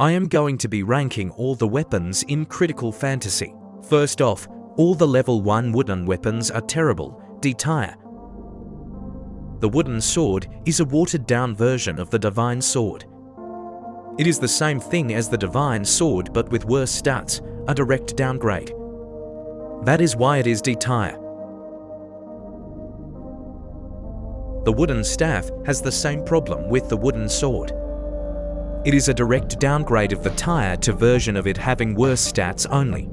I am going to be ranking all the weapons in Critical Fantasy. First off, all the level 1 wooden weapons are terrible, D-tier. The wooden sword is a watered-down version of the divine sword. It is the same thing as the divine sword but with worse stats, a direct downgrade. That is why it is D-tier. The wooden staff has the same problem with the wooden sword. It is a direct downgrade of the tier to version of it having worse stats only.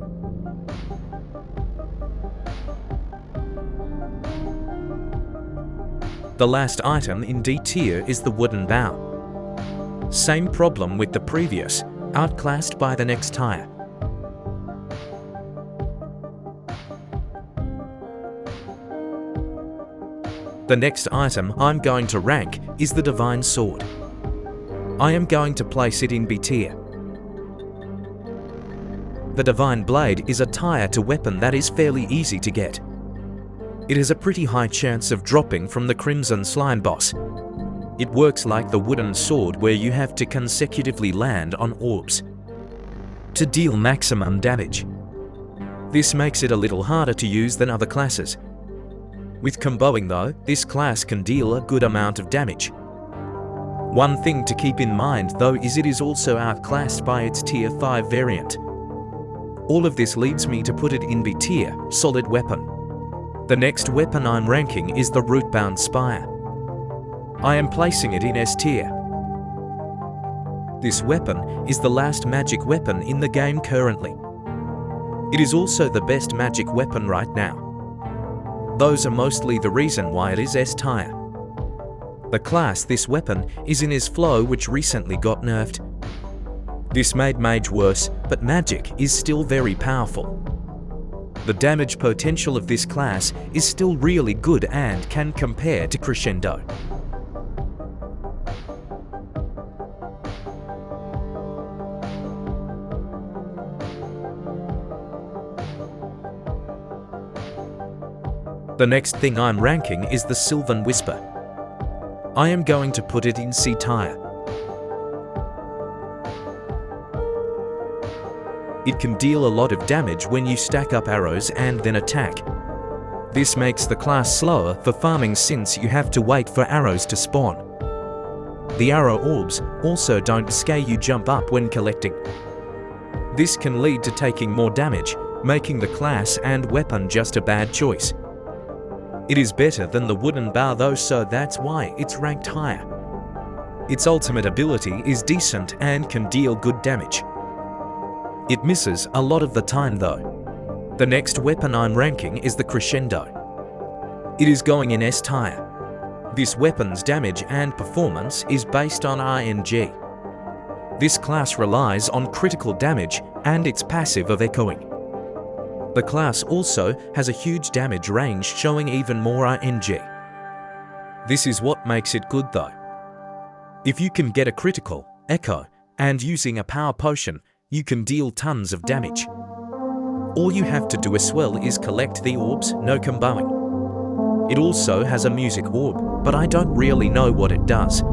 The last item in D tier is the wooden bow. Same problem with the previous, outclassed by the next tier. The next item I'm going to rank is the divine sword. I am going to place it in B tier. The divine blade is a tier to weapon that is fairly easy to get. It has a pretty high chance of dropping from the Crimson Slime boss. It works like the wooden sword where you have to consecutively land on orbs to deal maximum damage. This makes it a little harder to use than other classes. With comboing though, this class can deal a good amount of damage. One thing to keep in mind though is it is also outclassed by its tier 5 variant. All of this leads me to put it in B tier, solid weapon. The next weapon I'm ranking is the Rootbound Spire. I am placing it in S tier. This weapon is the last magic weapon in the game currently. It is also the best magic weapon right now. Those are mostly the reason why it is S tier. The class this weapon is in is Flow, which recently got nerfed. This made mage worse, but magic is still very powerful. The damage potential of this class is still really good and can compare to Crescendo. The next thing I'm ranking is the Sylvan Whisper. I am going to put it in C tier. It can deal a lot of damage when you stack up arrows and then attack. This makes the class slower for farming since you have to wait for arrows to spawn. The arrow orbs also don't scare you jump up when collecting. This can lead to taking more damage, making the class and weapon just a bad choice. It is better than the wooden bow though, so that's why it's ranked higher. Its ultimate ability is decent and can deal good damage. It misses a lot of the time though. The next weapon I'm ranking is the Crescendo. It is going in S tier. This weapon's damage and performance is based on RNG. This class relies on critical damage and its passive of echoing. The class also has a huge damage range showing even more RNG. This is what makes it good though. If you can get a critical, echo, and using a power potion, you can deal tons of damage. All you have to do as well is collect the orbs, no comboing. It also has a music orb, but I don't really know what it does.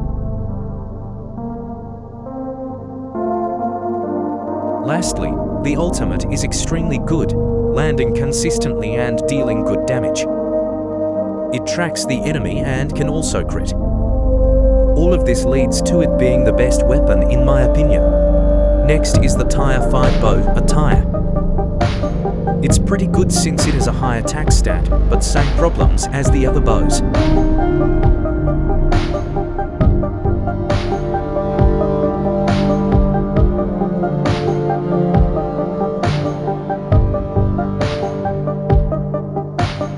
Lastly, the ultimate is extremely good, landing consistently and dealing good damage. It tracks the enemy and can also crit. All of this leads to it being the best weapon in my opinion. Next is the tier 5 bow, a tier. It's pretty good since it has a high attack stat, but same problems as the other bows.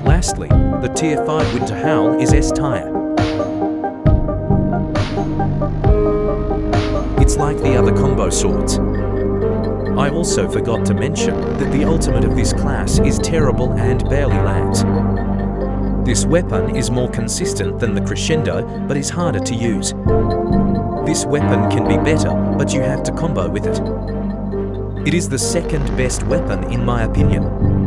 Lastly, the tier 5 Winter Howl is S tier. It's like the other combo swords. I also forgot to mention that the ultimate of this class is terrible and barely lands. This weapon is more consistent than the Crescendo, but is harder to use. This weapon can be better, but you have to combo with it. It is the second best weapon in my opinion.